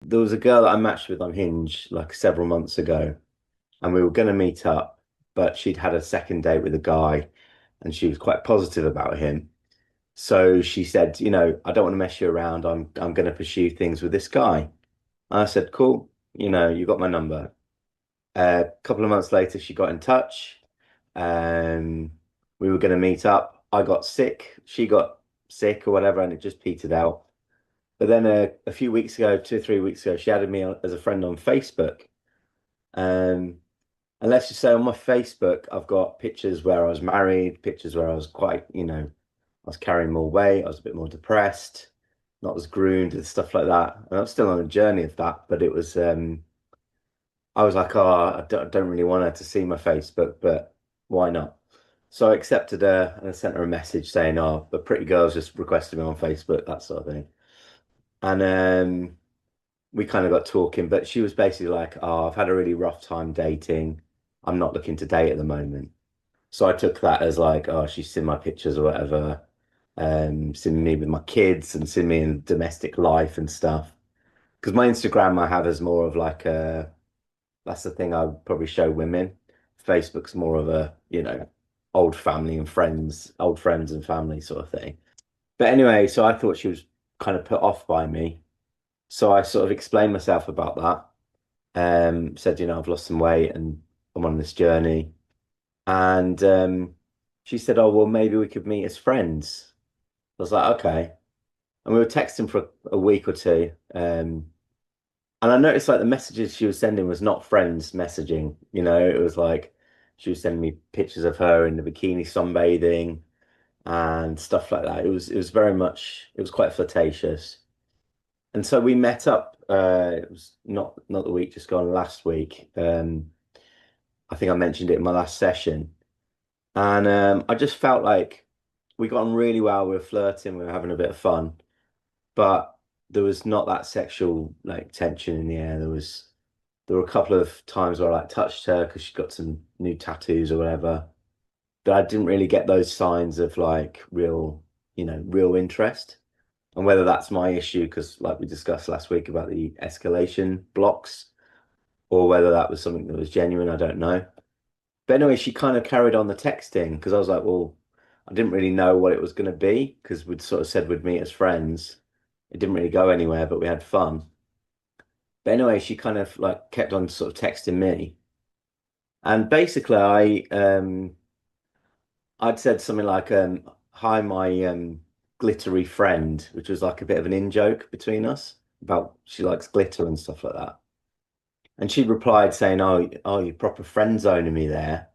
There was a girl that I matched with on Hinge like several months ago, and we were going to meet up, but she'd had a second date with a guy, and she was quite positive about him. So she said, I don't want to mess you around. I'm going to pursue things with this guy. I said, cool. You got my number. A couple of months later, she got in touch. Um, we were going to meet up. I got sick. She got sick or whatever, and it just petered out. But then a few weeks ago, 2 or 3 weeks ago, she added me as a friend on Facebook. Um, and let's just say on my Facebook, I've got pictures where I was married, pictures where I was quite, I was carrying more weight, I was a bit more depressed, not as groomed and stuff like that. And I'm still on a journey of that, but I was like, oh, I don't really want her to see my Facebook, but why not? So I accepted her and I sent her a message saying, oh, the pretty girl's just requested me on Facebook, that sort of thing. And we kind of got talking, but she was basically like, oh, I've had a really rough time dating. I'm not looking to date at the moment. So I took that as like, oh, she's seen my pictures or whatever, seen me with my kids and seen me in domestic life and stuff. Because my Instagram I have is more of like that's the thing I would probably show women. Facebook's more of a, old family and friends, old friends and family sort of thing. But anyway, so I thought she was kind of put off by me. So I sort of explained myself about that. Said, I've lost some weight and I'm on this journey. And she said, oh, well, maybe we could meet as friends. I was like, okay. And we were texting for a week or two. And I noticed like the messages she was sending was not friends messaging. It was like she was sending me pictures of her in the bikini sunbathing and stuff like that. It was very much, it was quite flirtatious. And so we met up. It was not the week just gone, last week. I think I mentioned it in my last session, and I just felt like we got on really well. We were flirting, we were having a bit of fun, but there was not that sexual like tension in the air. There were a couple of times where I like touched her because she got some new tattoos or whatever, but I didn't really get those signs of like real, real interest. And whether that's my issue, because like we discussed last week about the escalation blocks, or whether that was something that was genuine, I don't know. But anyway, she kind of carried on the texting because I was like, well, I didn't really know what it was going to be because we'd sort of said we'd meet as friends. It didn't really go anywhere, but we had fun. But anyway, she kind of like kept on sort of texting me. And basically I'd said something like, hi, my glittery friend, which was like a bit of an in joke between us about she likes glitter and stuff like that. And she replied saying, oh, you're proper friend zoning me there.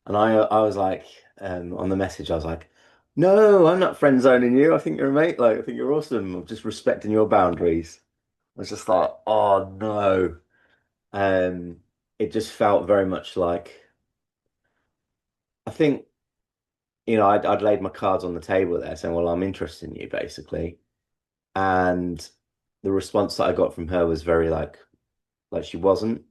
And I was like, on the message, I was like, no, I'm not friend zoning you. I think you're a mate. Like, I think you're awesome. I'm just respecting your boundaries. I was just like, oh no. Um, it just felt very much like I think, I'd laid my cards on the table there saying, well, I'm interested in you, basically. And the response that I got from her was very like she wasn't.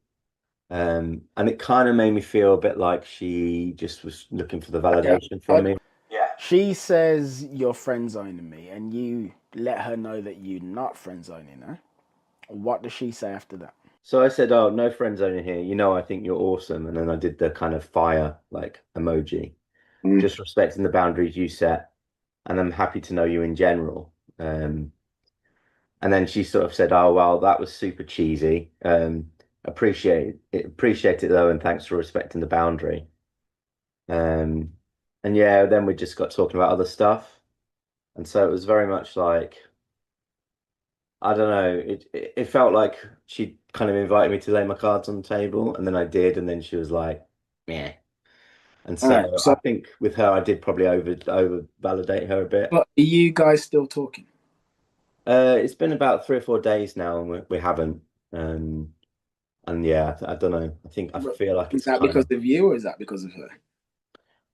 And it kind of made me feel a bit like she just was looking for the Okay. validation from Uh, me. yeah. She says you're friend zoning me, and you let her know that you're not friend zoning her. What does she say after that? So I said, oh, no friend zone in here. I think you're awesome. And then I did the kind of fire like emoji, just respecting the boundaries you set. And I'm happy to know you in general. And then she sort of said, oh, well, that was super cheesy. Appreciate it though. And thanks for respecting the boundary. Um, and yeah, then we just got talking about other stuff. And so it was very much like, I don't know. It felt like she kind of invited me to lay my cards on the table, and then I did, and then she was like, "Yeah." And All right. so I So, think with her, I did probably over validate her a bit. but are you guys still talking? It's been about 3 or 4 days now, and we haven't. Um, and yeah, I don't know. I feel like Is it's that kind because of. of you or is that because of her?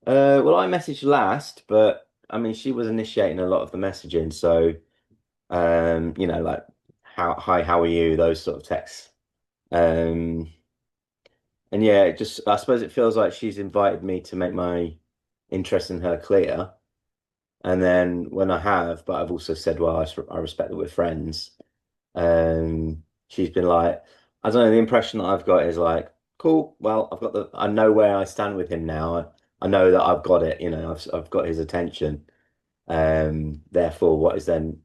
Well, I messaged last, but I mean, she was initiating a lot of the messaging, so like hi, how are you? Those sort of texts. Um, And yeah, I suppose it feels like she's invited me to make my interest in her clear. And then when I have, but I've also said, well, I respect that we're friends. she's been like, I don't know, the impression that I've got is like, cool, well, I know where I stand with him now. I know that I've got it, I've got his attention. Therefore, what is then,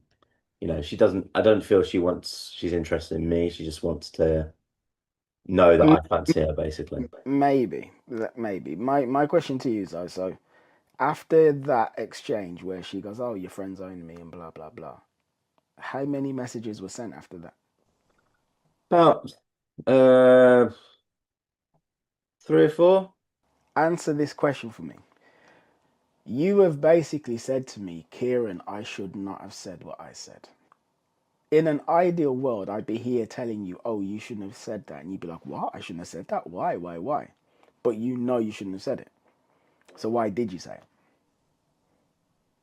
I don't feel she's interested in me. She just wants to know that M- I fancy her, basically. maybe. My question to you is though, so after that exchange where she goes, "Oh, your friends own me," and blah blah blah, how many messages were sent after that? About uh 3 or 4. Answer this question for me. You have basically said to me, Kieren, I should not have said what I said. In an ideal world, I'd be here telling you, oh, you shouldn't have said that. And you'd be like, what? I shouldn't have said that. Why? Why? But you know you shouldn't have said it. So why did you say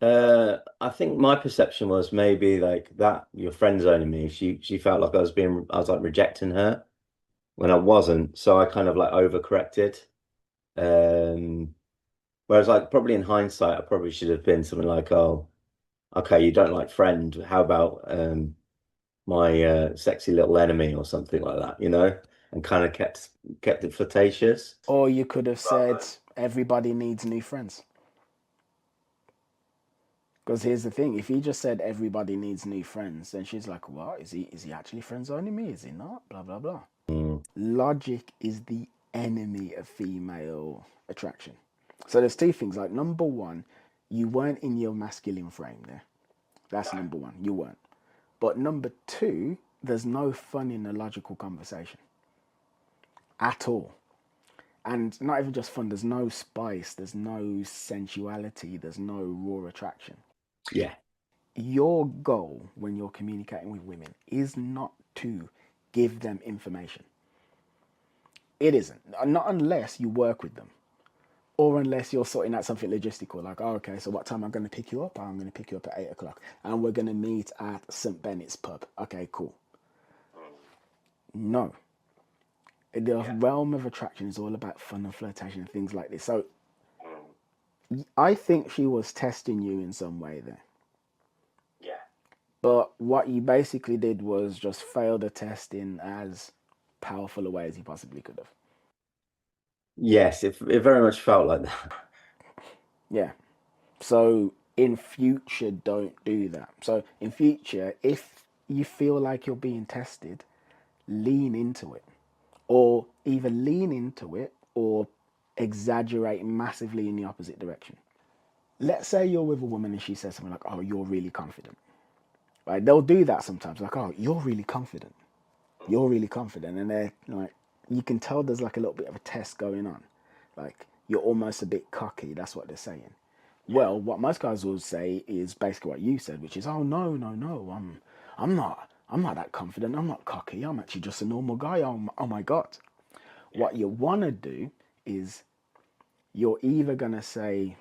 it? I think my perception was maybe like that your friend zoning me. She felt like I was like rejecting her when I wasn't. So I kind of like overcorrected. Um, Whereas like probably in hindsight, I probably should have been something like, oh, okay, you don't like friend. How about my sexy little enemy or something like that, and kind of kept it flirtatious. Or you could have said, everybody needs new friends. Because here's the thing, if he just said everybody needs new friends, then she's like, what? Is he actually friend zoning me? Is he not? Blah blah blah. Mm, Logic is the enemy of female attraction. So there's two things. Like number one, you weren't in your masculine frame there. That's number one. You weren't. But number two, there's no fun in a logical conversation at all. And not even just fun, there's no spice, there's no sensuality, there's no raw attraction. yeah. Your goal when you're communicating with women is not to give them information. It isn't. Not unless you work with them. Or unless you're sorting out something logistical, like, oh, okay, so what time I'm going to pick you up? Oh, I'm going to pick you up at 8 o'clock. And we're going to meet at St. Bennett's pub. Okay, cool. No. The realm of attraction is all about fun and flirtation and things like this. So I think she was testing you in some way there. But what you basically did was just fail the test in as powerful a way as you possibly could have. Yes, it very much felt like that. Yeah. So in future, don't do that. So in future, if you feel like you're being tested, lean into it. Or either lean into it or exaggerate massively in the opposite direction. Let's say you're with a woman and she says something like, oh, you're really confident. Right? They'll do that sometimes. Like, oh, you're really confident. You're really confident. And they're like, you can tell there's like a little bit of a test going on. Like, you're almost a bit cocky. That's what they're saying. Well, what most guys will say is basically what you said, which is, "Oh no, no, no, I'm not that confident. I'm not cocky. I'm actually just a normal guy. Oh my god." What you want to do is you're either gonna say,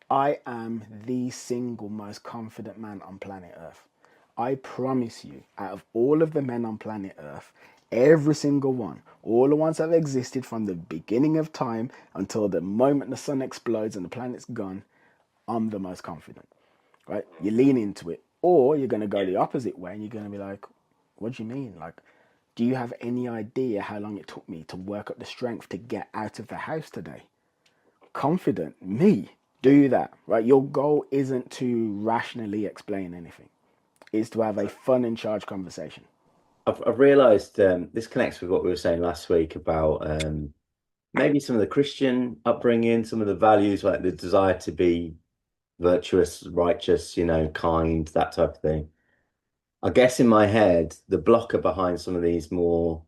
"I am the single most confident man on planet Earth. I promise you, out of all of the men on planet Earth, every single one, all the ones that have existed from the beginning of time until the moment the sun explodes and the planet's gone, I'm the most confident." Right? You lean into it. Or you're going to go the opposite way and you're going to be like, what do you mean? Like, do you have any idea how long it took me to work up the strength to get out of the house today? Confident, me, do that, right? Your goal isn't to rationally explain anything, it's to have a fun and charged conversation. I've realized this connects with what we were saying last week about maybe some of the Christian upbringing, some of the values, like the desire to be virtuous, righteous, kind, that type of thing. I guess in my head, the blocker behind some of these more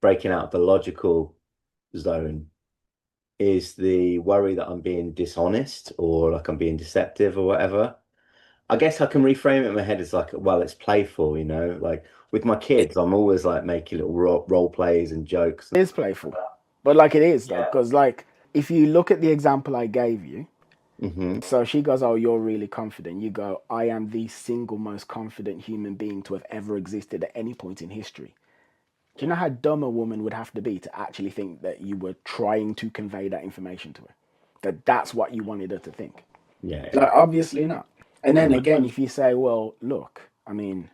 breaking out of the logical zone is the worry that I'm being dishonest or like I'm being deceptive or whatever. I guess I can reframe it in my head as like, well, it's playful, like with my kids, I'm always like making little role plays and jokes. It is playful, but like it is though, because like if you look at the example I gave you, Hmm. so she goes, oh, you're really confident. You go, I am the single most confident human being to have ever existed at any point in history. Do you know how dumb a woman would have to be to actually think that you were trying to convey that information to her? That that's what you wanted her to think? Yeah. Like, obviously not. And then again, if you say, well, look, I mean,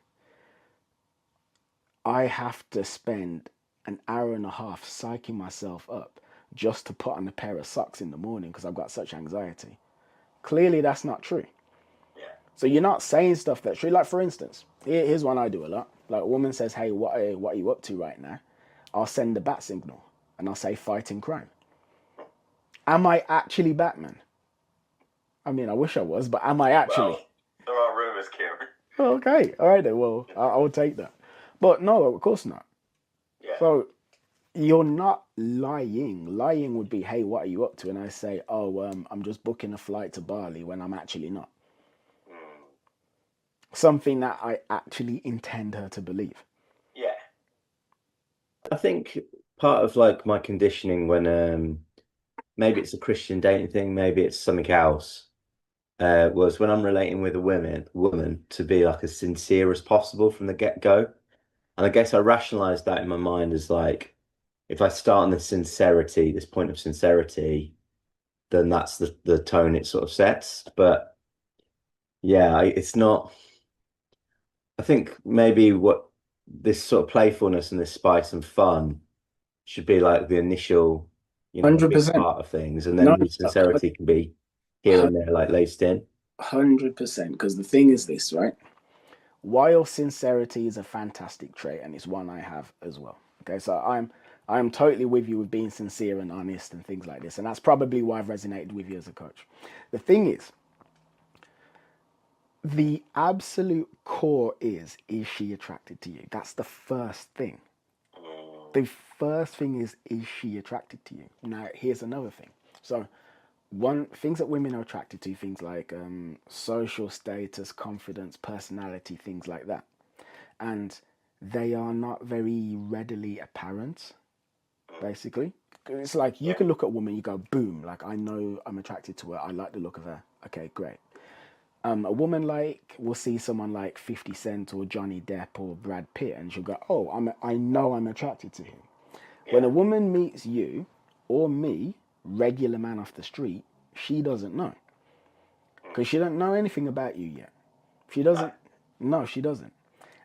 I have to spend an hour and a half psyching myself up just to put on a pair of socks in the morning because I've got such anxiety. Clearly, that's not true. Yeah. So you're not saying stuff that's true. Like for instance, here's one I do a lot. Like a woman says, "Hey, what are you up to right now?" I'll send the bat signal and I'll say, "Fighting crime." Am I actually Batman? I mean, I wish I was, but am I actually? Well, there are rumors, Kieran. Okay, all right then. Well, I will take that. But no, of course not. Yeah. So you're not lying. Lying would be, "Hey, what are you up to?" And I say, "Oh, I'm just booking a flight to Bali," when I'm actually not. Mm. Something that I actually intend her to believe. Yeah. I think part of like my conditioning when maybe it's a Christian dating thing, maybe it's something else, was when I'm relating with a woman to be like as sincere as possible from the get-go. And I guess I rationalized that in my mind as like if I start on the sincerity, this point of sincerity, then that's the tone it sort of sets. But yeah, it's not. I think maybe what this sort of playfulness and this spice and fun should be like the initial, Hundred big percent. part of things, and No, then the sincerity can be here and there, like laced in. 100%. Because the thing is this, right? While sincerity is a fantastic trait, and it's one I have as well. Okay, so I'm totally with you with being sincere and honest and things like this, and that's probably why I've resonated with you as a coach. The thing is, the absolute core is she attracted to you? That's the first thing. Mm. The first thing is she attracted to you? Now, here's another thing. So, one things that women are attracted to, things like social status, confidence, personality, things like that, and they are not very readily apparent. Basically, it's like you Yeah. can look at a woman, you go, boom, like I know I'm attracted to her. I like the look of her. Okay, great. A woman like will see someone like 50 Cent or Johnny Depp or Brad Pitt, and she'll go, "Oh, I know I'm attracted to him." When Yeah. a woman meets you or me, regular man off the street, she doesn't know Mm. because she don't know anything about you yet. She No. doesn't. No, she doesn't.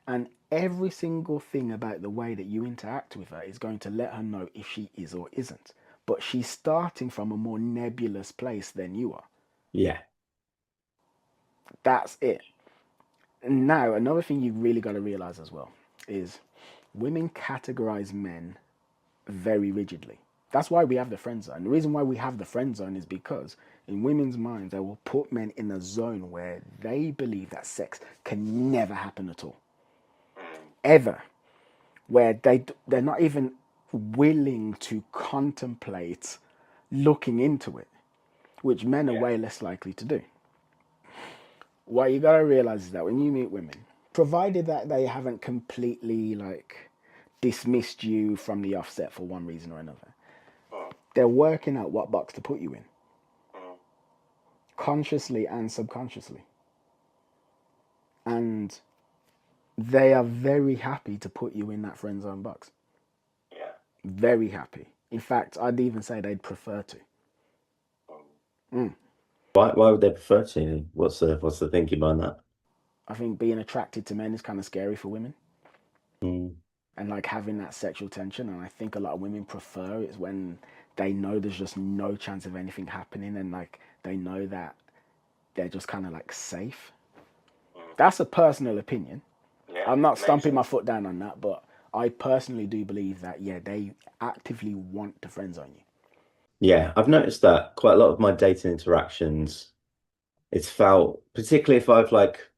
And every single thing about the way that you interact with her is going to let her know if she is or isn't. But she's starting from a more nebulous place than you are. Yeah. That's it. Now, another thing you really got to realize as well is women categorize men very rigidly. That's why we have the friend zone. The reason why we have the friend zone is because in women's minds, they will put men in a zone where they believe that sex can never happen at all, Mm. ever. Where they're not even willing to contemplate looking into it, which men are Yeah. way less likely to do. What you gotta realize is that when you meet women, provided that they haven't completely like dismissed you from the offset for one reason or another, Mm. they're working out what box to put you in, Mm. consciously and subconsciously. And they are very happy to put you in that friend zone box. Yeah. Very happy. In fact, I'd even say they'd prefer to. Mm. Mm. Why would they prefer to? What's the thinking behind that? I think being attracted to men is kind of scary for women Mm. and like having that sexual tension. And I think a lot of women prefer it when they know there's just no chance of anything happening and like they know that they're just kind of like safe. Mm. That's a personal opinion. Yeah. I'm not Makes stumping my sense. foot down on that, but I personally do believe that, yeah, they actively want to friend zone you. Yeah, I've noticed that quite a lot of my dating interactions, it's felt, particularly if I've like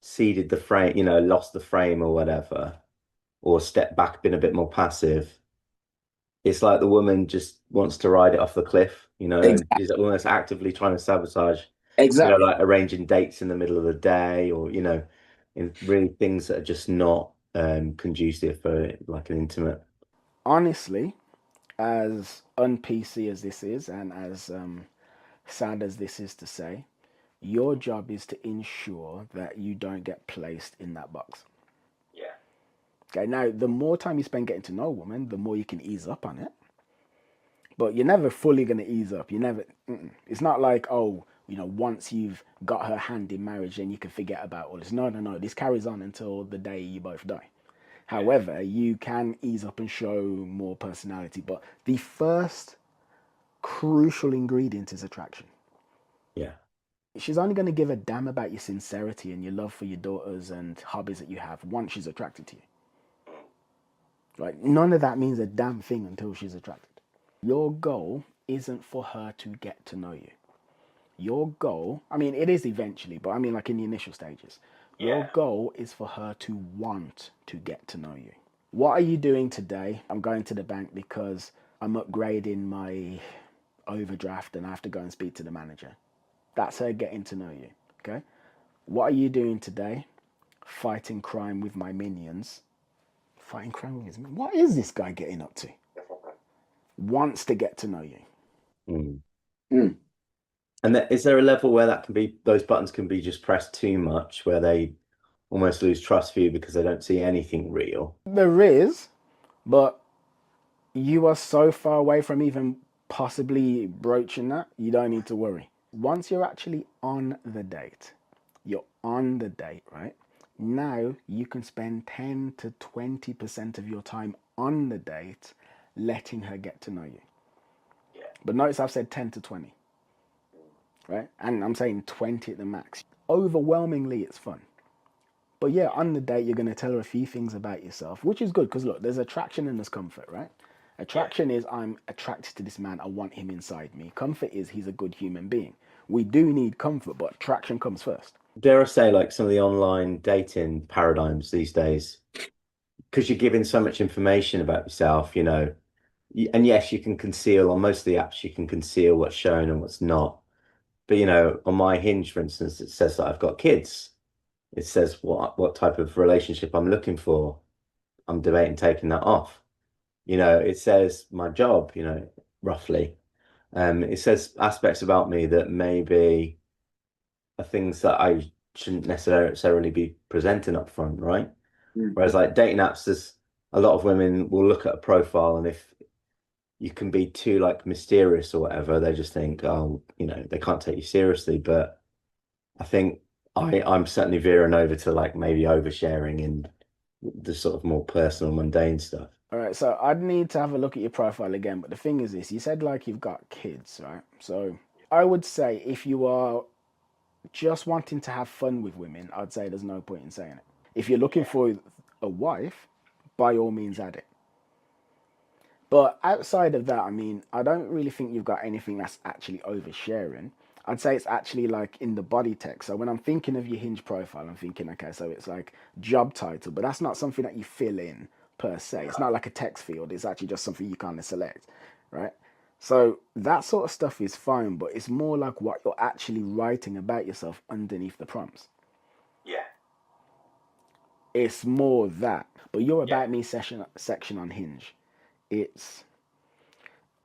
ceded the frame, lost the frame or whatever, or stepped back, been a bit more passive. It's like the woman just wants to ride it off the cliff, and Exactly. she's almost actively trying to sabotage, Exactly. like arranging dates in the middle of the day or, in really things that are just not conducive for like an intimate. Honestly, as un-PC as this is, and as sad as this is to say, your job is to ensure that you don't get placed in that box. Yeah. Okay, now the more time you spend getting to know a woman, the more you can ease up on it. But you're never fully going to ease up. You never, it's not like, oh, once you've got her hand in marriage, then you can forget about all this. No, no, no. This carries on until the day you both die. However, you can ease up and show more personality. But the first crucial ingredient is attraction. Yeah. She's only going to give a damn about your sincerity and your love for your daughters and hobbies that you have once she's attracted to you. Right? None of that means a damn thing until she's attracted. Your goal isn't for her to get to know you. Your goal, I mean, it is eventually, but I mean, like in the initial stages, your goal is for her to want to get to know you. What are you doing today? I'm going to the bank because I'm upgrading my overdraft and I have to go and speak to the manager. That's her getting to know you. Okay. What are you doing today? Fighting crime with my minions. Fighting crime with his minions. What is this guy getting up to? Wants to get to know you. Mm. Mm. And is there a level where that can be, those buttons can be just pressed too much, where they almost lose trust for you because they don't see anything real? There is, but you are so far away from even possibly broaching that, you don't need to worry. Once you're actually on the date, you're on the date, right? Now you can spend 10 to 20% of your time on the date letting her get to know you. But notice I've said 10 to 20, right? And I'm saying 20 at the max. Overwhelmingly, it's fun. But yeah, on the date, you're going to tell her a few things about yourself, which is good because look, there's attraction and there's comfort, right? Attraction is I'm attracted to this man, I want him inside me. Comfort is he's a good human being. We do need comfort, but attraction comes first. Dare I say, like some of the online dating paradigms these days, because you're giving so much information about yourself, and yes, you can conceal on most of the apps, you can conceal what's shown and what's not. But on my Hinge, for instance, it says that I've got kids. It says what type of relationship I'm looking for. I'm debating taking that off. It says my job, roughly. It says aspects about me that maybe are things that I shouldn't necessarily be presenting up front, right? Whereas like dating apps, there's a lot of women will look at a profile, and if you can be too like mysterious or whatever, they just think, oh, they can't take you seriously. But I think I'm certainly veering over to like maybe oversharing in the sort of more personal, mundane stuff. All right, so I'd need to have a look at your profile again, but the thing is this, you said like you've got kids, right? So I would say if you are just wanting to have fun with women, I'd say there's no point in saying it. If you're looking for a wife, by all means add it. But outside of that, I mean, I don't really think you've got anything that's actually oversharing. I'd say it's actually like in the body text. So when I'm thinking of your Hinge profile, I'm thinking, okay, so it's like job title, but that's not something that you fill in per se. It's not like a text field. It's actually just something you kind of select, right? So that sort of stuff is fine, but it's more like what you're actually writing about yourself underneath the prompts. Yeah. It's more that. But your about me section on Hinge, it's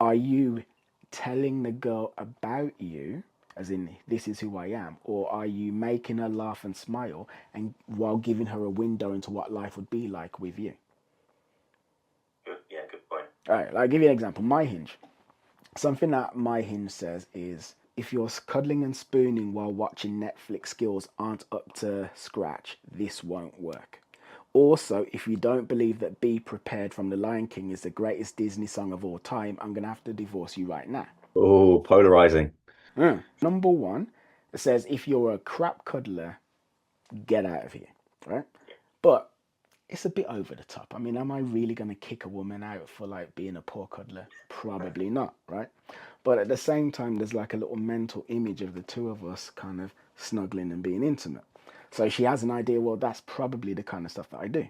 are you telling the girl about you, as in this is who I am, or are you making her laugh and smile and while giving her a window into what life would be like with you? Good. Yeah, good point. All right, I'll give you an example. My Hinge. Something that my Hinge says is if you're cuddling and spooning while watching Netflix skills aren't up to scratch, this won't work. Also, if you don't believe that Be Prepared from The Lion King is the greatest Disney song of all time, I'm going to have to divorce you right now. Oh, polarizing. Number one, it says if you're a crap cuddler, get out of here, right? But it's a bit over the top. I mean, am I really going to kick a woman out for like being a poor cuddler? Probably not, right? But at the same time, there's like a little mental image of the two of us kind of snuggling and being intimate. So she has an idea, well, that's probably the kind of stuff that I do.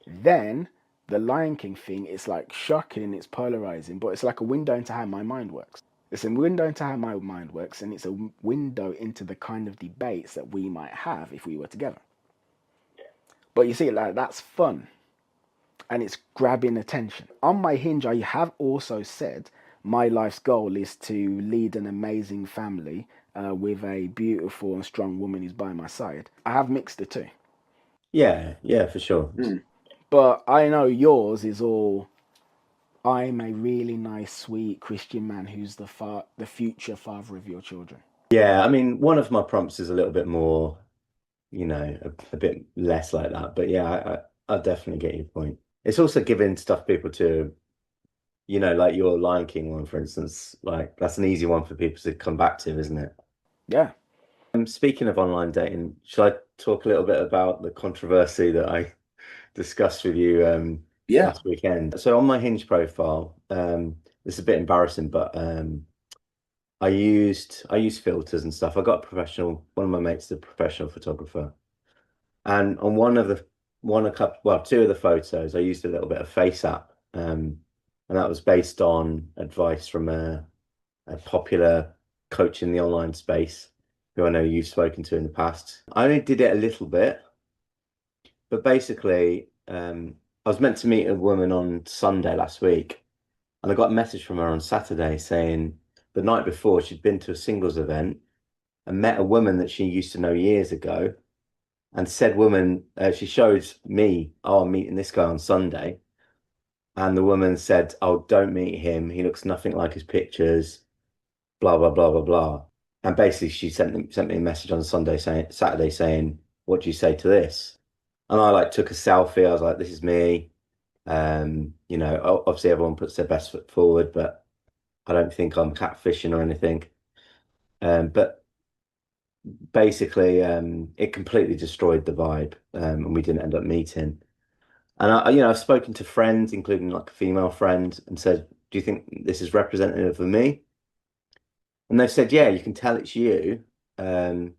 Then the Lion King thing, it's like shocking, it's polarizing, but it's like a window into how my mind works. It's a window into how my mind works, and it's a window into the kind of debates that we might have if we were together. But you see, like that's fun, and it's grabbing attention. On my Hinge, I have also said my life's goal is to lead an amazing family with a beautiful and strong woman who's by my side. I have mixed the two. Yeah, yeah, for sure. But I know yours is all I'm a really nice, sweet Christian man who's the future father of your children. Yeah, I mean, one of my prompts is a little bit more, a bit less like that. But yeah, I definitely get your point. It's also giving stuff people to, like your Lion King one, for instance. Like that's an easy one for people to come back to, isn't it? Yeah. Speaking of online dating, should I talk a little bit about the controversy that I discussed with you Yeah. last weekend? So on my Hinge profile, it's a bit embarrassing, but I used filters and stuff. I got a professional. One of my mates is a professional photographer, and on one a couple, well, two of the photos, I used a little bit of Face App, and that was based on advice from a popular coach in the online space, who I know you've spoken to in the past. I only did it a little bit, but basically, I was meant to meet a woman on Sunday last week, and I got a message from her on Saturday saying the night before she'd been to a singles event and met a woman that she used to know years ago. And said woman, she showed me, oh, I'm meeting this guy on Sunday. And the woman said, oh, don't meet him. He looks nothing like his pictures, blah, blah, blah, blah, blah. And basically, she sent me a message on Saturday saying, what do you say to this? And I like took a selfie. I was like, this is me. Obviously everyone puts their best foot forward, but I don't think I'm catfishing or anything. But basically, it completely destroyed the vibe, and we didn't end up meeting. And I've spoken to friends, including like a female friend, and said, "Do you think this is representative of me?" And they've said, "Yeah, you can tell it's you, um,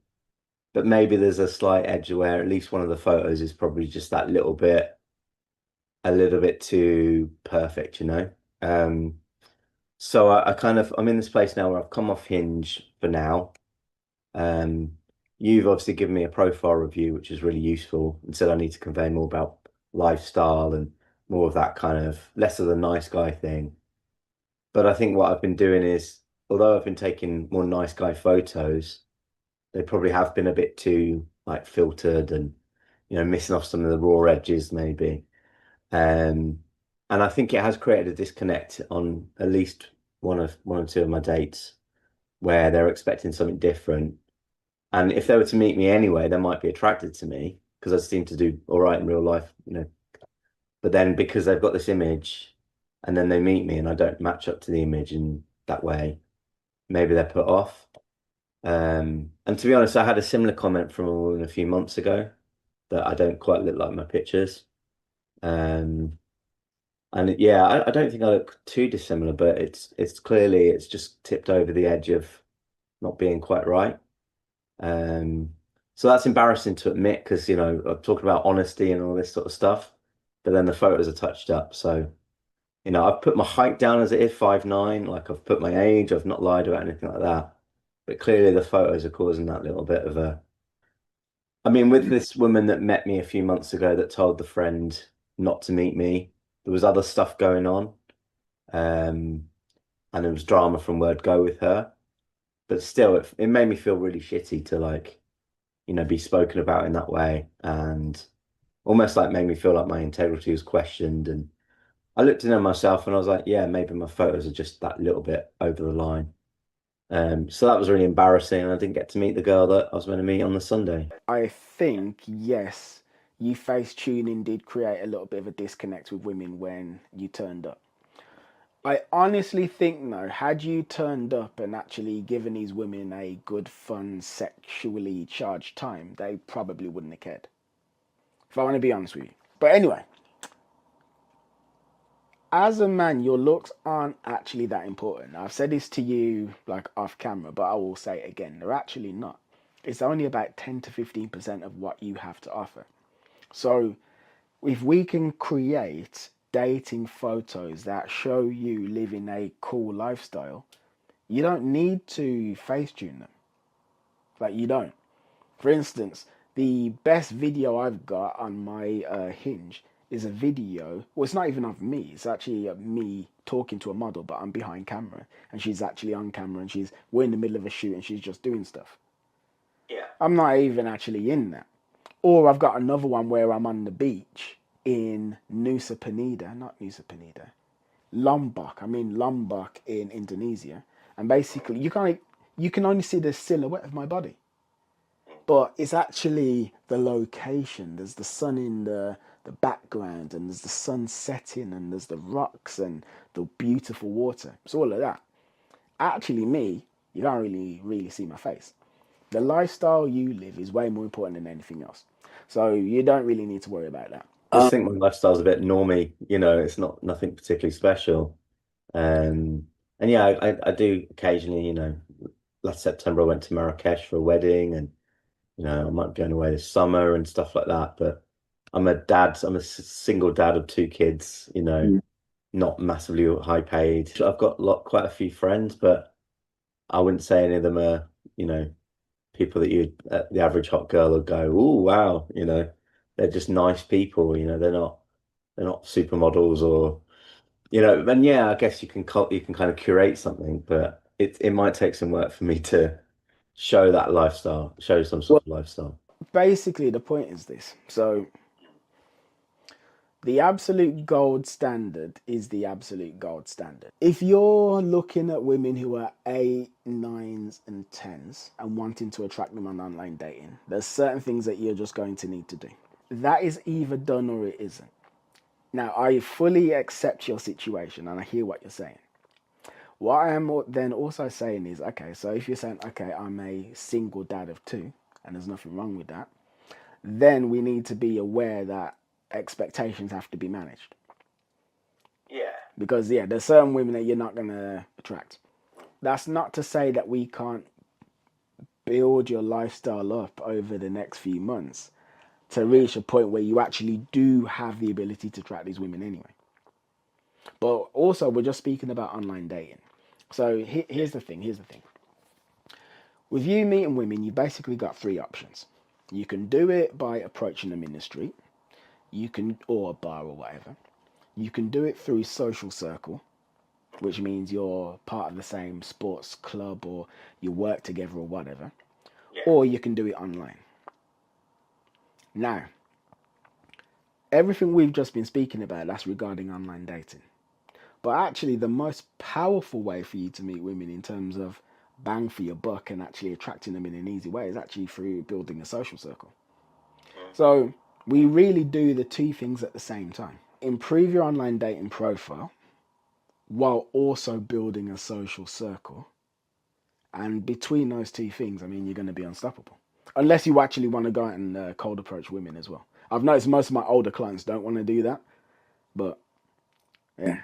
but maybe there's a slight edge where at least one of the photos is probably just that a little bit too perfect, you know." So I'm in this place now where I've come off Hinge for now. Um, you've obviously given me a profile review, which is really useful, and said I need to convey more about lifestyle and more of that kind of less of the nice guy thing. But I think what I've been doing is, although I've been taking more nice guy photos, they probably have been a bit too like filtered and missing off some of the raw edges maybe. Um, and I think it has created a disconnect on at least one or two of my dates where they're expecting something different. And if they were to meet me anyway, they might be attracted to me because I seem to do all right in real life. But then because they've got this image and then they meet me and I don't match up to the image in that way, maybe they're put off. And to be honest, I had a similar comment from a woman a few months ago that I don't quite look like my pictures. Um, and yeah, I don't think I look too dissimilar, but it's clearly it's just tipped over the edge of not being quite right. Um, so that's embarrassing to admit because, I'm talking about honesty and all this sort of stuff, but then the photos are touched up. So, I've put my height down as it is 5'9", like I've put my age, I've not lied about anything like that. But clearly the photos are causing that little bit of a, I mean, with this woman that met me a few months ago that told the friend not to meet me, there was other stuff going on. Um, and there was drama from word go with her. But still, it made me feel really shitty to like, be spoken about in that way and almost like made me feel like my integrity was questioned. And I looked in on myself and I was like, yeah, maybe my photos are just that little bit over the line. So that was really embarrassing. And I didn't get to meet the girl that I was going to meet on the Sunday. I think, yes, you face tuning did create a little bit of a disconnect with women when you turned up. I honestly think, no, had you turned up and actually given these women a good, fun, sexually charged time, they probably wouldn't have cared. If I want to be honest with you. But anyway, as a man, your looks aren't actually that important. I've said this to you like off camera, but I will say it again. They're actually not. It's only about 10 to 15% of what you have to offer. So if we can create dating photos that show you living a cool lifestyle, you don't need to face tune them. Like, you don't. For instance, the best video I've got on my Hinge is a video. Well, it's not even of me. It's actually me talking to a model, but I'm behind camera, and she's actually on camera, and we're in the middle of a shoot, and she's just doing stuff. Yeah. I'm not even actually in that. Or I've got another one where I'm on the beach in Nusa Penida, not Nusa Penida, Lombok. I'm in Lombok in Indonesia, and basically you can only see the silhouette of my body, but it's actually the location. There's the sun in the background, and there's the sun setting, and there's the rocks and the beautiful water. It's all of that. Actually, me, you don't really see my face. The lifestyle you live is way more important than anything else. So you don't really need to worry about that. I just think my lifestyle's a bit normy, it's not nothing particularly special. And yeah, I do occasionally, last September I went to Marrakesh for a wedding and, I might be going away this summer and stuff like that. But I'm a single dad of two kids, not massively high paid. I've got quite a few friends, but I wouldn't say any of them are, people that the average hot girl would go, oh, wow, they're just nice people, they're not supermodels or and yeah, I guess you can kind of curate something, but it might take some work for me to show that lifestyle, show some Well, sort of lifestyle. basically, the point is this. So the absolute gold standard is the absolute gold standard. If you're looking at women who are eight, nines, and tens and wanting to attract them on online dating, there's certain things that you're just going to need to do. That is either done or it isn't. Now, I fully accept your situation and I hear what you're saying. What I am then also saying is, okay, so if you're saying, okay, I'm a single dad of two, and there's nothing wrong with that, then we need to be aware that expectations have to be managed. Yeah. Because, yeah, there's certain women that you're not going to attract. That's not to say that we can't build your lifestyle up over the next few months to reach a point where you actually do have the ability to attract these women anyway. But also, we're just speaking about online dating. So here's the thing. Here's the thing. With you meeting women, you basically got three options. You can do it by approaching them in the street. You can, or a bar or whatever. You can do it through social circle, which means you're part of the same sports club or you work together or whatever. Yeah. Or you can do it online. Now, everything we've just been speaking about, that's regarding online dating. But actually, the most powerful way for you to meet women in terms of bang for your buck and actually attracting them in an easy way is actually through building a social circle. So we really do the two things at the same time. Improve your online dating profile while also building a social circle. And between those two things, I mean, you're going to be unstoppable. Unless you actually want to go out and cold approach women as well. I've noticed most of my older clients don't want to do that. But yeah.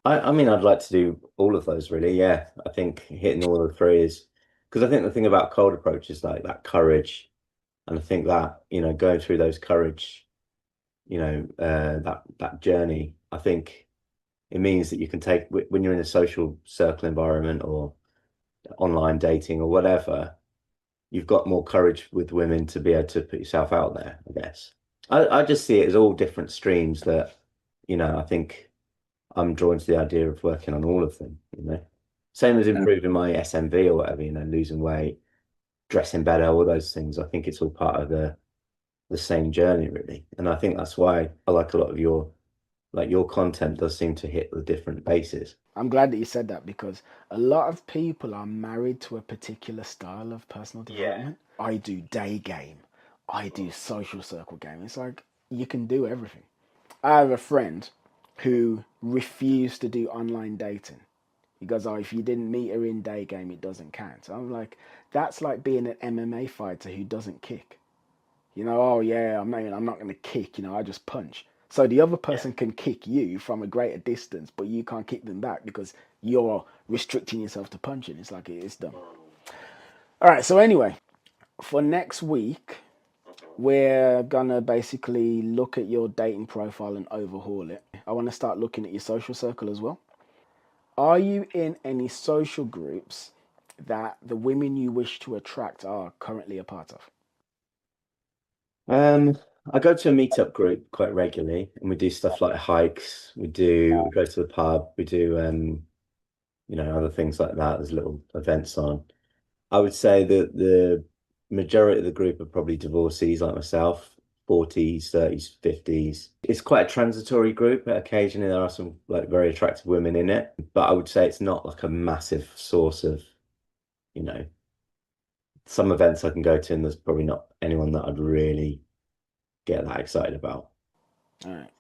I mean, I'd like to do all of those really. Yeah. I think hitting all the three is because I think the thing about cold approach is like that courage. And I think that, going through those courage, that journey, I think it means that you can take when you're in a social circle environment or online dating or whatever, you've got more courage with women to be able to put yourself out there, I guess. I just see it as all different streams that, I think I'm drawn to the idea of working on all of them. Same as improving my SMV or whatever, losing weight, dressing better, all those things. I think it's all part of the same journey, really. And I think that's why I like a lot of your content does seem to hit the different bases. I'm glad that you said that because a lot of people are married to a particular style of personal development. Yeah. I do day game. I do social circle game. It's like you can do everything. I have a friend who refused to do online dating. He goes, oh, if you didn't meet her in day game, it doesn't count. So I'm like, that's like being an MMA fighter who doesn't kick. Oh yeah, I'm not going to kick, I just punch. So the other person can kick you from a greater distance, but you can't kick them back because you're restricting yourself to punching. It's like it's dumb. All right, so anyway, for next week, we're gonna basically look at your dating profile and overhaul it. I want to start looking at your social circle as well. Are you in any social groups that the women you wish to attract are currently a part of? I go to a meetup group quite regularly and we do stuff like hikes, we go to the pub, we do other things like that. There's little events on. I would say that the majority of the group are probably divorcees like myself, 40s, 30s, 50s. It's quite a transitory group, but occasionally there are some like very attractive women in it. But I would say it's not like a massive source of, you know, some events I can go to and there's probably not anyone that I'd really get that excited about. All right.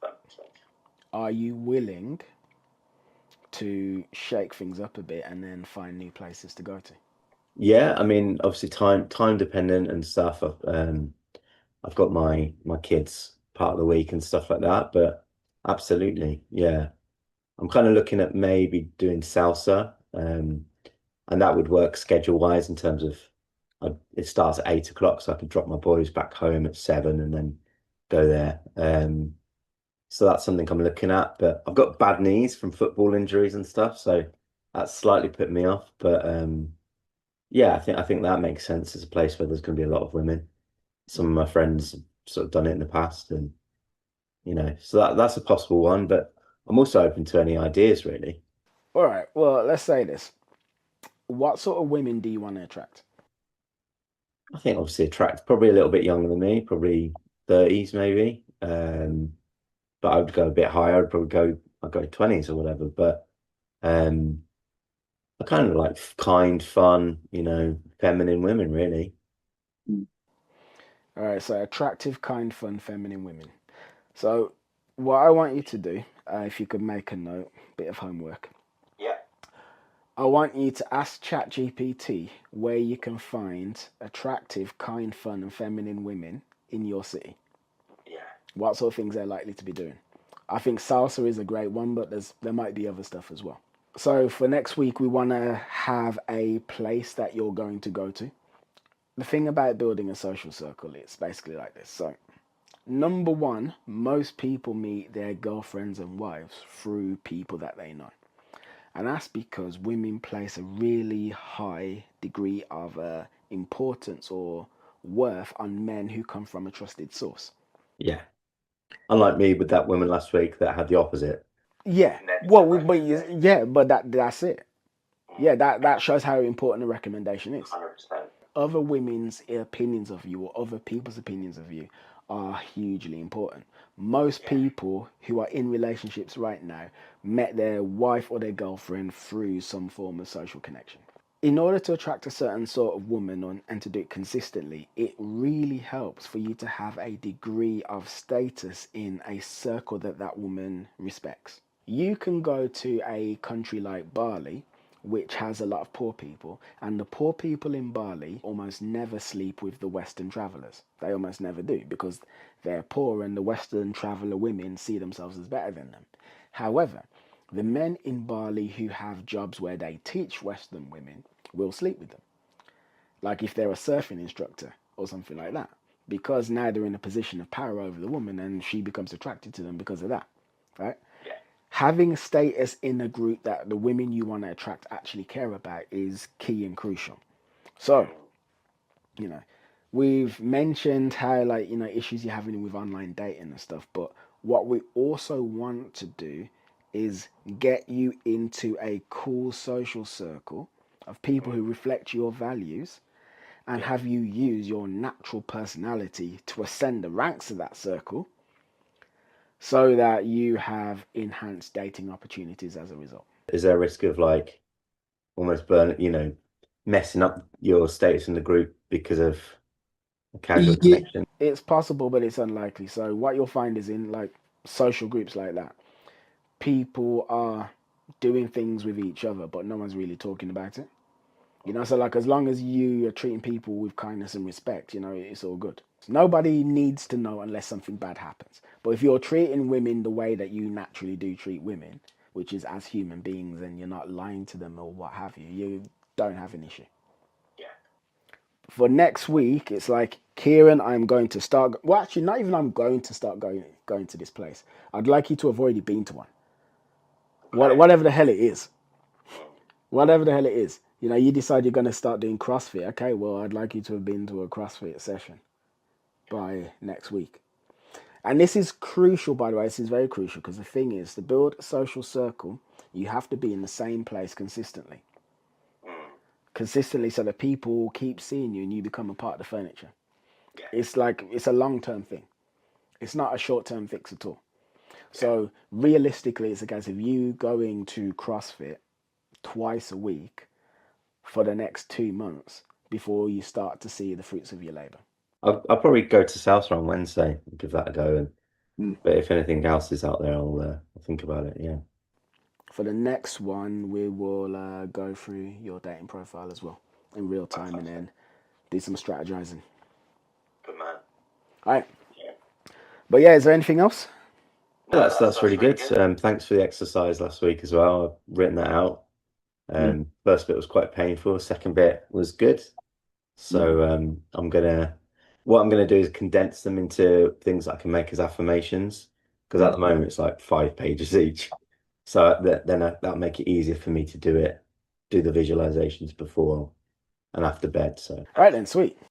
Are you willing to shake things up a bit and then find new places to go to? Yeah, I mean, obviously time dependent and stuff. I've got my kids part of the week and stuff like that, but absolutely, yeah. I'm kind of looking at maybe doing salsa, and that would work schedule wise in terms of it starts at 8 o'clock, so I could drop my boys back home at 7 and then go there. So that's something I'm looking at, but I've got bad knees from football injuries and stuff, so that's slightly put me off. But yeah, I think that makes sense as a place where there's going to be a lot of women. Some of my friends have sort of done it in the past, and so that's a possible one. But I'm also open to any ideas, really. All right. Well, let's say this. What sort of women do you want to attract? I think obviously attract probably a little bit younger than me, probably 30s maybe. But I would go a bit higher. I'd go 20s or whatever. But um, I kind of like kind, fun, feminine women, really. All right. So attractive, kind, fun, feminine women. So what I want you to do, if you could make a note, bit of homework. Yeah. I want you to ask ChatGPT where you can find attractive, kind, fun, and feminine women in your city. Yeah. What sort of things they're likely to be doing. I think salsa is a great one, but there might be other stuff as well. So for next week, we want to have a place that you're going to go to. The thing about building a social circle, it's basically like this. So number one, most people meet their girlfriends and wives through people that they know. And that's because women place a really high degree of importance or worth on men who come from a trusted source. Yeah. Unlike me with that woman last week that had the opposite. Yeah, well, yeah, but that's it. Yeah, that shows how important a recommendation is. 100%. Other women's opinions of you or other people's opinions of you are hugely important. Most people who are in relationships right now met their wife or their girlfriend through some form of social connection. In order to attract a certain sort of woman and to do it consistently, it really helps for you to have a degree of status in a circle that that woman respects. You can go to a country like Bali, which has a lot of poor people, and the poor people in Bali almost never sleep with the Western travelers. They almost never do because they're poor and the Western traveler women see themselves as better than them. However, the men in Bali who have jobs where they teach Western women will sleep with them. Like if they're a surfing instructor or something like that. Because now they're in a position of power over the woman and she becomes attracted to them because of that. Right? Having a status in a group that the women you want to attract actually care about is key and crucial. So, you know, we've mentioned how issues you're having with online dating and stuff, but what we also want to do is get you into a cool social circle of people who reflect your values and have you use your natural personality to ascend the ranks of that circle so that you have enhanced dating opportunities as a result. Is there a risk of like almost messing up your status in the group because of a casual Yeah. connection? It's possible, but it's unlikely. So what you'll find is in like social groups like that, people are doing things with each other, but no one's really talking about it. So like as long as you are treating people with kindness and respect, it's all good. Nobody needs to know unless something bad happens. But if you're treating women the way that you naturally do treat women, which is as human beings, and you're not lying to them or what have you, you don't have an issue. For next week, it's like, Kieren, I'm going to start. Well, actually, not even I'm going to start going to this place. I'd like you to have already been to one. Whatever the hell it is. Whatever the hell it is. You decide you're going to start doing CrossFit. Okay, well, I'd like you to have been to a CrossFit session by next week. And this is crucial, by the way. This is very crucial because the thing is, to build a social circle, you have to be in the same place consistently. Consistently so that people keep seeing you and you become a part of the furniture. It's like, it's a long-term thing. It's not a short-term fix at all. So realistically, it's a case of you going to CrossFit twice a week for the next 2 months before you start to see the fruits of your labor. I'll probably go to Salsa on Wednesday and give that a go. And Mm. But if anything else is out there, I'll think about it. Yeah. For the next one, we will go through your dating profile as well in real time and Fantastic. then do some strategizing. Good man. All right. But yeah, is there anything else? No, that's really good. Thanks for the exercise last week as well. I've written that out. Mm. First bit was quite painful. Second bit was good. Mm. So what I'm gonna do is condense them into things I can make as affirmations. Because at Mm. the moment it's like 5 pages each. So that'll make it easier for me to do the visualizations before and after bed. So All right then, sweet.